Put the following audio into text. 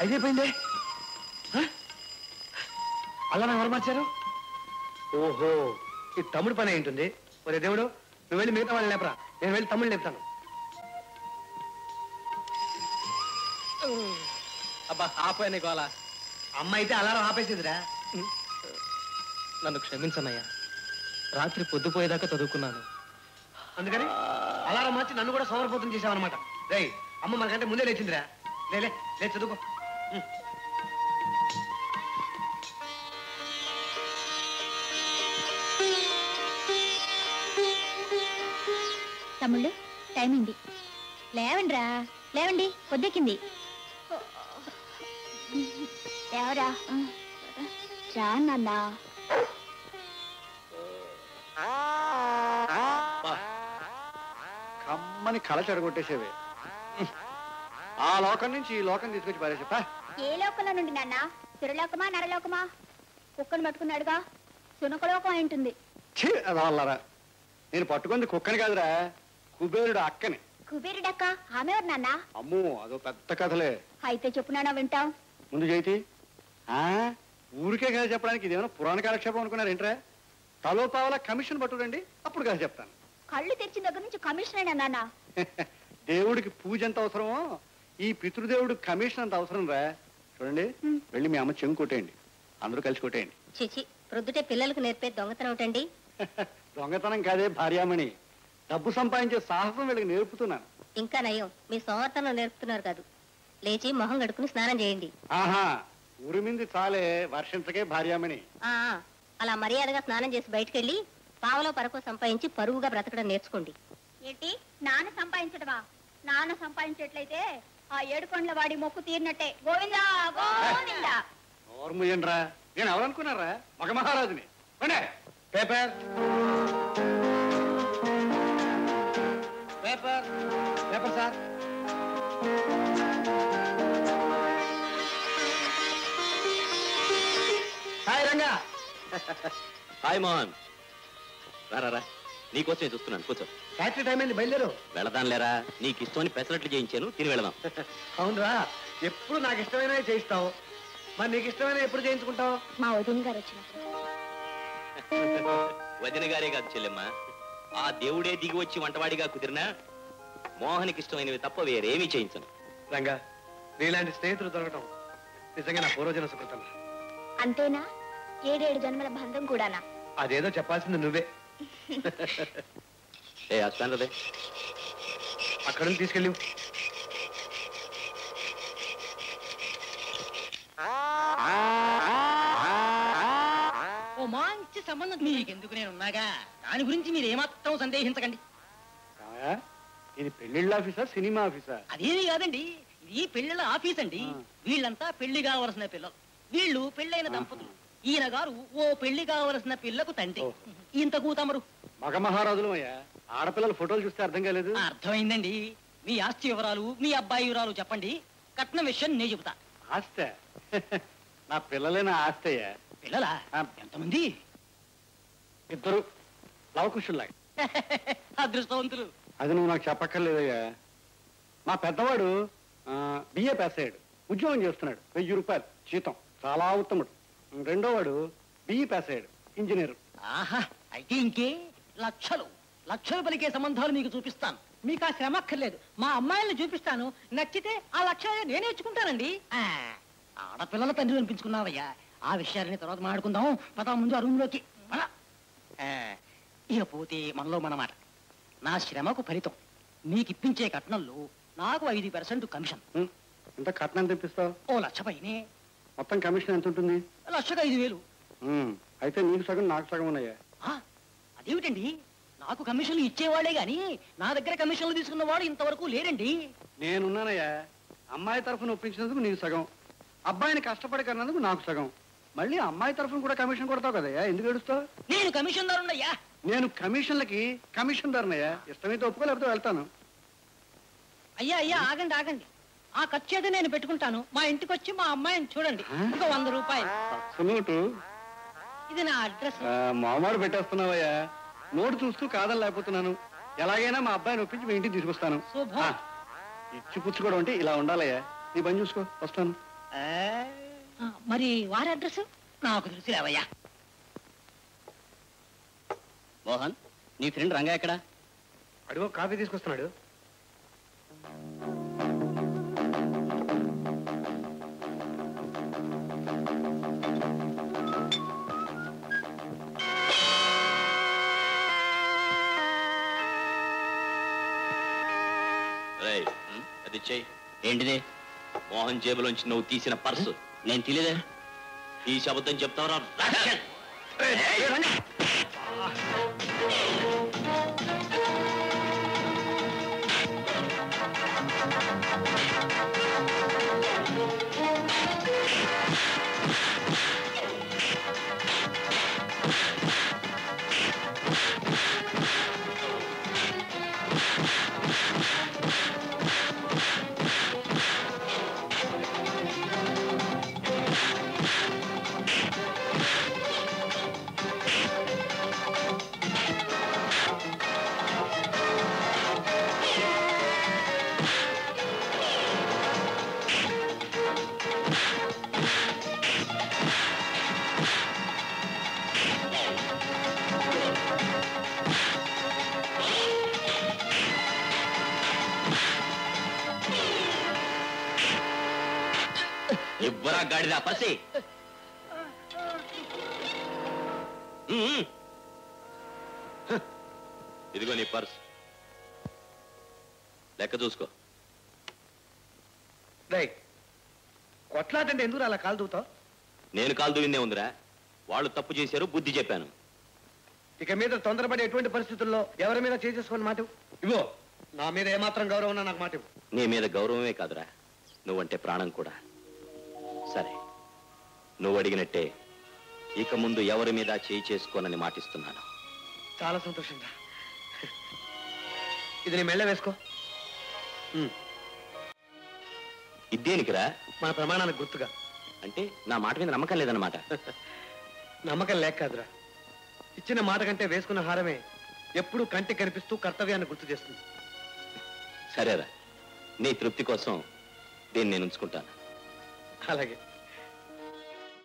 అయిపోయిందే. అలా నాకు ఎవరు మార్చారు? ఓహో, ఈ తమ్ముడు పని ఏంటుంది. ఒరే దేవుడు, నువ్వు వెళ్ళి మిగతా వాళ్ళని లేపరా, నేను వెళ్ళి తమ్ముడిని లేపుతాను. అబ్బా ఆపోయాను గోళ. అమ్మ అయితే అలారం ఆపేసేదిరా. నన్ను క్షమించనయ్యా, రాత్రి పొద్దుపోయేదాకా చదువుకున్నాను. అందుకని అలారం మార్చి నన్ను కూడా సోమరపోతం చేసావన్నమాట. రేయ్, అమ్మ మనకంటే ముందే లేచిందిరా. లే చదువుకో. తమ్ముళ్ళు, టైం అయింది, లేవండి రా, లేవండి, పొద్దెక్కింది. లేవరా, రా నాన్న. కమ్మని కళ చెడగొట్టేసేవే. ఆ లోకం నుంచి ఈ లోకం తీసుకొచ్చి పారేసా. ఏ లోకంలో నుండి నాన్న? తిరులోకమా నరలోకమా? కుక్కను పట్టుకున్నాడుగా, సునకలోకం అయింటుంది. అదవల్లరా, నేను పట్టుకుంది కుక్కని కాదురా, కుబేరుడు అక్కని. కుబేరుడక్క? ఆమె ఎవరు నాన్న? అమ్మో, అదో పెద్ద కథలే. అయితే చెప్పు నాన్న, వింటాం. ముందు జైతి, ఊరికే కథ చెప్పడానికి ఇదేమైనా పురాణ కాలక్షేపం అనుకున్నారేంట్రా? తలో పావలా కమిషన్ పట్టుడండి, అప్పుడు కథ చెప్తాను. కళ్ళు తెరిచిన దగ్గర నుంచి కమిషన్ అయినా నాన్న. దేవుడికి పూజ ఎంత అవసరమో ఈ పితృదేవుడు కమిషన్ అంత అవసరం రా. చూడండి, వెళ్ళి మీ అమ్మ చెంగు కొట్టేయండి, అందరూ కలిసి కొట్టేయండి. చిచి, ప్రొద్దుటే పిల్లలకు నేర్పే దొంగతనం ఒకటండి. దొంగతనం కాదే భార్యామణి, డబ్బు సంపాదించే సాహసం వీళ్ళకి నేర్పుతున్నాను. ఇంకా నయం, మీ సోమర్తనం నేర్పుతున్నారు కాదు. లేచి మొహం గడుకుని స్నానం చేయండి. ఆహా, ఉరిమింది చాలే, వర్షించకే భార్యామణి. అలా మర్యాదగా స్నానం చేసి బయటకెళ్ళి పావలో పరకో సంపాదించి పరుగుగా బ్రతకడం నేర్చుకోండి. ఏంటి, నాన్న సంపాదించడమా? నాన్న సంపాదించేట్లయితే ఆ ఏడుకొండల వాడి మొక్కు తీరినట్టే. గోవిందా గోవిందా. నోర్ముయ్యండ్రా, నేను ఎవరనుకున్నారా? మగ మహారాజుని. Paper paper paper sir. Hi Ranga. Hi Mohan, రారా, నీకోసమే చూస్తున్నాను, కూర్చో. ఫ్యాక్టరీ టైం అయింది, బయలుదేరు. వెళదాం లేరా, నీకు ఇష్టమని పెసరట్లు చేయించాను, తిని వెళదాం. అవునరా, ఎప్పుడు నాకు ఇష్టమైన చేయిస్తావు, మరి నీకు ఇష్టమైన ఎప్పుడు చేయించుకుంటావు? మా వదిన గారు వచ్చినప్పుడు. వదిన గారే కాదు చెల్లెమ్మ, ఆ దేవుడే దిగి వచ్చి వంటవాడిగా కుదిరినా మోహన్కి ఇష్టమైనవి తప్ప వేరేమీ చేయించను. రంగా, నీలాంటి స్నేహితులు దొరకటం నిజంగా నా పూర్వజన సుకృతం. అంతేనా? 7 జన్మల బంధం కూడానా? అదేదో చెప్పాల్సింది నువ్వే. ఏ అస్తానదే, అక్కడ నుంచి తీసుకెళ్ళి. ఓ మంచి సంబంధం మీకెందుకు, నేను ఉన్నాగా. దాని గురించి మీరు ఏమాత్రం సందేహించకండి. ఇది పెళ్లిళ్ళ ఆఫీసా, సినిమా ఆఫీసా? అదేమీ కాదండి, ఇది పెళ్లిళ్ళ ఆఫీస్ అండి. వీళ్ళంతా పెళ్లి కావలసిన పిల్లలు, వీళ్ళు పెళ్ళైన దంపతులు. ఈయన గారు ఓ పెళ్లి కావలసిన పిల్లకు తండ్రి. ఇంతకు తమరు మగ మహారాజులు అయ్యా. ఆడపిల్లల ఫోటోలు చూస్తే అర్థం కాలేదు. అర్థమైందండి. మీ ఆస్తి వివరాలు, మీ అబ్బాయి వివరాలు చెప్పండి, కట్న విషయం నేను చెబుతా. ఆస్తే నా పిల్లలే నా ఆస్తయ్యా. పిల్లలా? ఎంతమంది? 2 లవకుశుల్లాగా. అదృష్టవంతులు. అది నువ్వు నాకు చెప్పక్కర్లేదయ్యా. మా పెద్దవాడు బిఏ పాస్ అయ్యాడు, ఉద్యోగం చేస్తున్నాడు, 1000 రూపాయలు జీతం, చాలా ఉత్తముడు. రెండోవాడు బిఈ పాస్ అయ్యాడు, ఇంజనీరు. ఆహా, అయితే ఇంకే లక్షలు లక్షలు పలికే సంబంధాలు మీకు చూపిస్తాను. మీకు ఆ శ్రమ అక్కర్లేదు, మా అమ్మాయిల్ని చూపిస్తాను. నచ్చితే ఆ లక్షలు నేనే ఇచ్చుకుంటానండి. ఆడపిల్లల తండ్రి అనిపించుకున్నావయ్యా. ఆ విషయాన్ని తర్వాత మాట్లాడుకుందాం. పదా ముందు ఆ రూమ్లోకి. ఇక పోతే మనలో మనమాట. నా శ్రమకు ఫలితం మీకు ఇప్పించే కట్నంలో నాకు 5% కమిషన్. ఎంత కట్నం తెప్పిస్తావు? ఓ 1,00,000 పైనే. మొత్తం కమిషన్ ఎంత ఉంటుంది? 1,05,000. అయితే నీకు సగం నాకు సగం ఉన్నాయా? అదేమిటండి, నాకు కమిషన్లు ఇచ్చేవాళ్లే గాని నా దగ్గర కమిషన్లు తీసుకున్న వాడు ఇంతవరకు లేరండి. నేనున్నానయ్యా. అమ్మాయి తరఫున ఒప్పించినందుకు నీకు సగం, అబ్బాయిని కష్టపడి కన్నందుకు నాకు సగం. మళ్ళీ అమ్మాయి తరఫున కూడా కమిషన్ కొడతావు కదయ్యా, ఎందుకు ఏడుస్తావు? నేను కమిషన్ దారున్నయ్యా. నేను కమిషన్లకి కమిషన్ దారునయ్యా. ఇష్టమైతే ఒప్పుకో, లేకపోతే వెళ్తాను. అయ్యా అయ్యా, ఆగండి ఆగండి. ఆ ఖర్చు అయితే నేను పెట్టుకుంటాను. మా ఇంటికి వచ్చి మా అమ్మాయిని చూడండి, ఇంకా 100 రూపాయలు. ఇది నా అడ్రస్. మామాడు పెట్టేస్తున్నావయ్యా. నోటు చూస్తూ కాదని లేకపోతున్నాను. ఎలాగైనా మా అబ్బాయిని ఒప్పించి మీ ఇంటికి తీసుకొస్తాను. ఇచ్చి పుచ్చుకోవడం అంటే ఇలా ఉండాలయ్యా. నీ పని చూసుకో, వస్తాను. మరి వారి అడ్రస్ నాకు తెలుసులేవయ్యా. మోహన్, నీ ఫ్రెండ్ రంగా ఎక్కడా? అడుగు, కాఫీ తీసుకొస్తున్నాడు. అది చెయ్యి. ఏంటిది? మోహన్ జేబులోంచి నువ్వు తీసిన పర్సు. నేను తెలియదే. ఈ శబ్దం చెప్తావరా? ఇవ్వరా గాడిదా పసి. ఇదిగో నీ పర్స్, లెక్క చూసుకో. కొట్లాటంటే ఎందుకు అలా కాలు దూతావు? నేను కాలు దూవిందే ఉందిరా. వాళ్ళు తప్పు చేశారు, బుద్ధి చెప్పాను. ఇక మీద తొందరపడి ఎటువంటి పరిస్థితుల్లో ఎవరి మీద చేసుకోని మాట ఇవ్వో. నా మీద ఏమాత్రం గౌరవం ఉన్నా నాకు మాట ఇవ్వు. నీ మీద గౌరవమే కాదురా, నువ్వంటే ప్రాణం కూడా. సరే, నువ్వు అడిగినట్టే ఇక ముందు ఎవరి మీద చేయి చేసుకోనని మాటిస్తున్నాను. చాలా సంతోషంగా. ఇది నీ మెళ్ళ వేసుకో. ఇదేనికిరా? మన ప్రమాణానికి గుర్తుగా. అంటే నా మాట మీద నమ్మకం లేదన్నమాట. నమ్మకం లేక కాదురా, ఇచ్చిన మాట కంటే వేసుకున్న హారమే ఎప్పుడూ కంటికి కనిపిస్తూ కర్తవ్యాన్ని గుర్తు చేస్తుంది. సరేరా, నీ తృప్తి కోసం దీన్ని నేను ఉంచుకుంటాను. అలాగే.